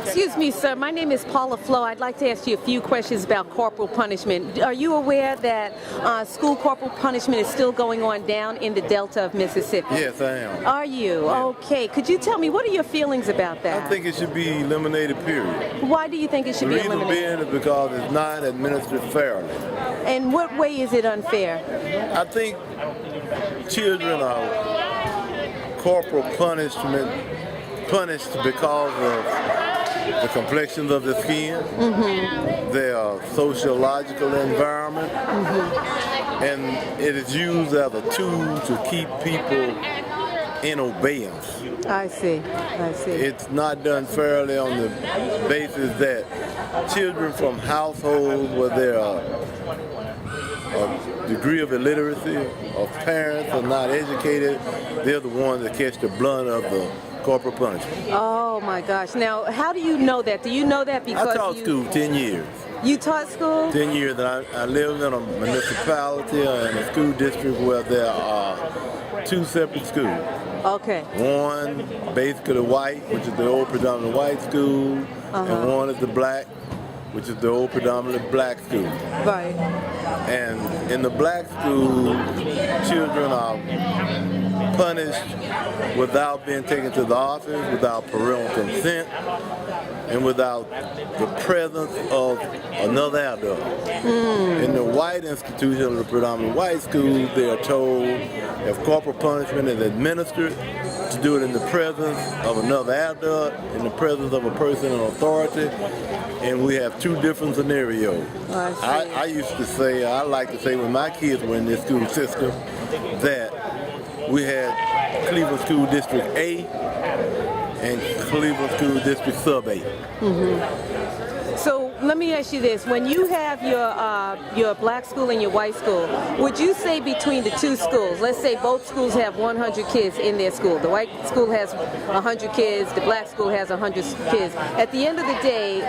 Excuse me, sir. My name is Paula Flowe. I'd like to ask you a few questions about corporal punishment. Are you aware that school corporal punishment is still going on down in the Delta of Mississippi? Yes, I am. Are you? Yeah. Okay. Could you tell me, what are your feelings about that? I think it should be eliminated, period. Why do you think it should be eliminated? The reason being is because it's not administered fairly. And what way is it unfair? I think children are corporal punishment punished because of the complexions of the skin, their sociological environment, and it is used as a tool to keep people in obedience. I see. I see. It's not done fairly on the basis that children from households where there are a degree of illiteracy, or parents are not educated, they're the ones that catch the blunt of the corporal punishment. Oh my gosh. Now, how do you know that? Do you know that because I taught school 10 years. You taught school? 10 years, and I lived in a municipality and a school district where there are two separate schools. Okay. One basically white, which is the old predominant white school, and one is the black, which is the old predominantly black school. Right. And in the black school, children are punished without being taken to the office, without parental consent, and without the presence of another adult. In the white institution, the predominant white schools, they are told if corporal punishment is administered, to do it in the presence of another adult, in the presence of a person in authority, and we have two different scenarios. I used to say, I like to say when my kids were in this school system, that we had Cleveland School District A and Cleveland School District Sub A. So let me ask you this: when you have your black school and your white school, would you say between the two schools, let's say both schools have 100 kids in their school, the white school has 100 kids, the black school has 100 kids, at the end of the day,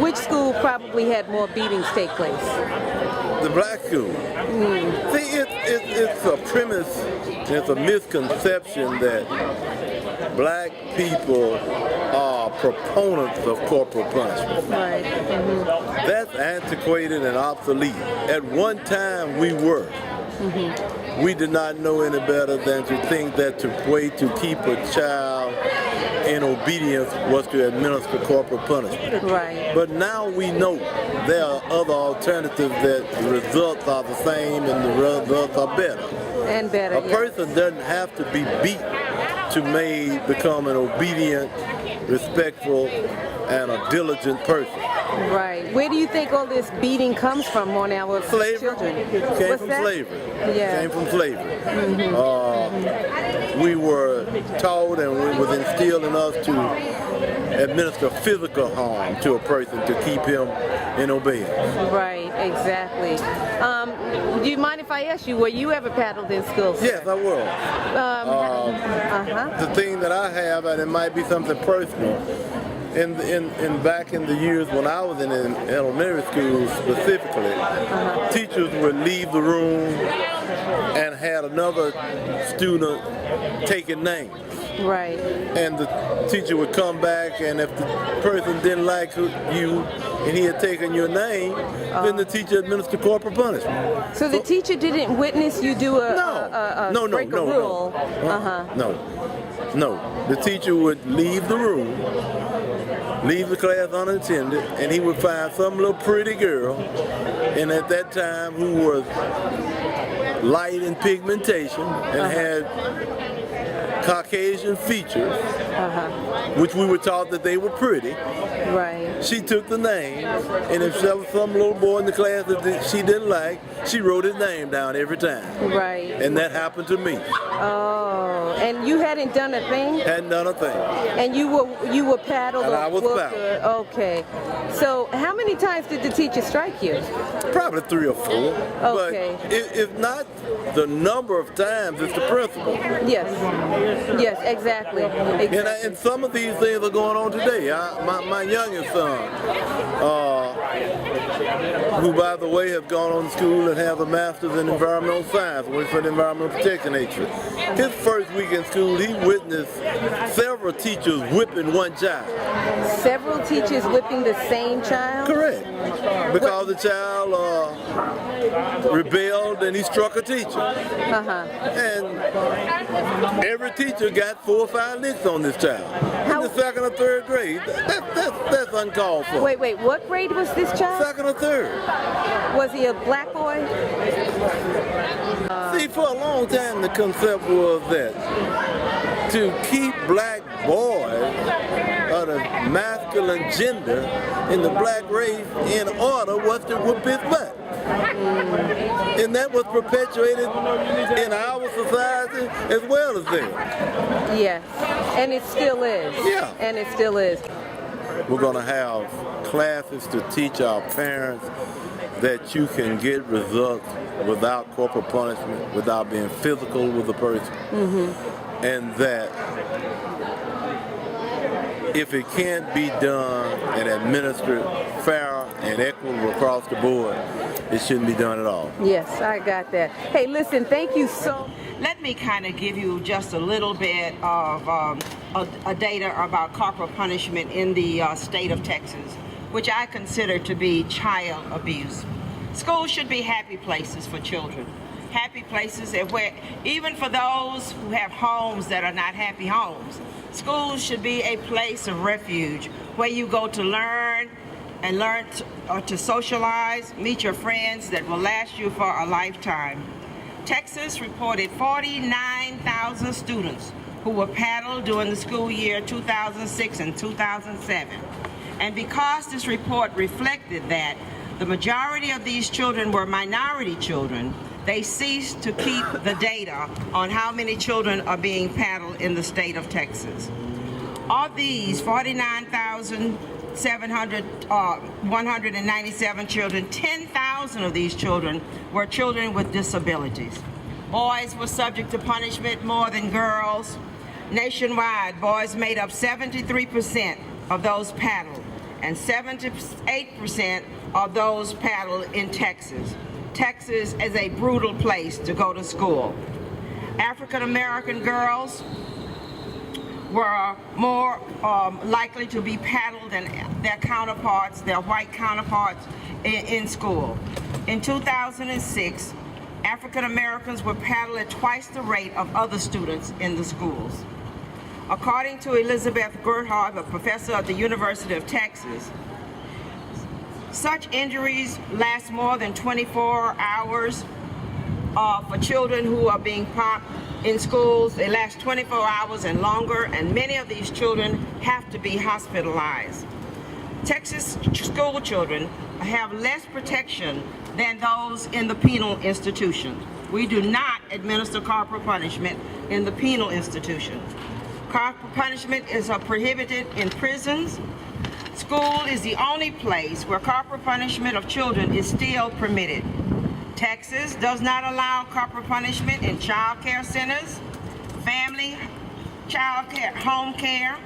which school probably had more beatings take place? The black school. See, it's a premise, it's a misconception that black people are proponents of corporal punishment. Right. That's antiquated and obsolete. At one time we were. We did not know any better than to think that the way to keep a child in obedience was to administer corporal punishment. Right. But now we know there are other alternatives that the results are the same and the results are better. And better. A person doesn't have to be beat to become an obedient, respectful, and a diligent person. Right. Where do you think all this beating comes from on our children? Came from slavery. Yeah. Came from slavery. We were taught and it was instilled in us to administer physical harm to a person to keep him in obedience. Right, exactly. Do you mind if I ask you, were you ever paddled in school, sir? Yes, I was. The thing that I have, and it might be something personal, back in the years when I was in elementary school specifically, teachers would leave the room and had another student taking names. Right. And the teacher would come back, and if the person didn't like you and he had taken your name, then the teacher administered corporal punishment. So the teacher didn't witness you do a break a rule? No. The teacher would leave the room, leave the class unattended, and he would find some little pretty girl, and at that time who was light in pigmentation and had Caucasian features, which we were taught that they were pretty. Right. She took the name, and if there was some little boy in the class that she didn't like, she wrote his name down every time. Right. And that happened to me. Oh, and you hadn't done a thing? Hadn't done a thing. And you were paddled? And or I was paddled. Okay. So how many times did the teacher strike you? Probably 3 or 4. Okay. But it's not the number of times, it's the principle. Yes. Yes, exactly. And some of these things are going on today. My youngest son, who, by the way, have gone on to school and have a master's in environmental science, works for the Environmental Protection Agency. His first week in school, he witnessed several teachers whipping one child. Several teachers whipping the same child? Correct. Because the child rebelled and he struck a teacher. And every teacher got 4 or 5 licks on this child in the 2nd or 3rd grade. That's uncalled for. Wait, what grade was this child? 2nd or 3rd. Was he a black boy? See, for a long time the concept was that to keep black boys of the masculine gender in the black race in order was to whoop his butt. And that was perpetuated in our society as well as theirs. Yes, and it still is. Yeah. And it still is. We're going to have classes to teach our parents that you can get results without corporal punishment, without being physical with a person, and that if it can't be done and administered fair and equitable across the board, it shouldn't be done at all. Yes, I got that. Hey, listen, thank you so. Let me kind of give you just a little bit of a data about corporal punishment in the state of Texas, which I consider to be child abuse. Schools should be happy places for children. Happy places where, even for those who have homes that are not happy homes, schools should be a place of refuge where you go to learn and to socialize, meet your friends that will last you for a lifetime. Texas reported 49,000 students who were paddled during the school year 2006 and 2007. And because this report reflected that the majority of these children were minority children, they ceased to keep the data on how many children are being paddled in the state of Texas. Of these 197 children, 10,000 of these children were children with disabilities. Boys were subject to punishment more than girls. Nationwide, boys made up 73% of those paddled, and 78% of those paddled in Texas. Texas is a brutal place to go to school. African American girls were more likely to be paddled than their counterparts, their white counterparts in school. In 2006, African Americans were paddled at twice the rate of other students in the schools. According to Elizabeth Gerhardt, a professor at the University of Texas, such injuries last more than 24 hours for children who are being popped in schools. They last 24 hours and longer, and many of these children have to be hospitalized. Texas school children have less protection than those in the penal institution. We do not administer corporal punishment in the penal institution. Corporal punishment is prohibited in prisons. School is the only place where corporal punishment of children is still permitted. Texas does not allow corporal punishment in child care centers, family child care, home care,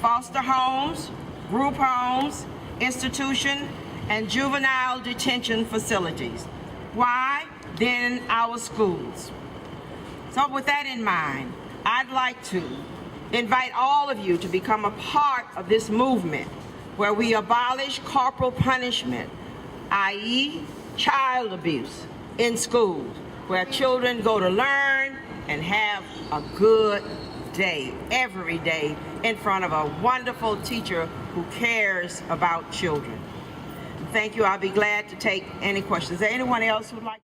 foster homes, group homes, institution, and juvenile detention facilities. Why? Then in our schools. So with that in mind, I'd like to invite all of you to become a part of this movement where we abolish corporal punishment, i.e. child abuse, in schools, where children go to learn and have a good day, every day, in front of a wonderful teacher who cares about children. Thank you. I'll be glad to take any questions. Is there anyone else who'd like?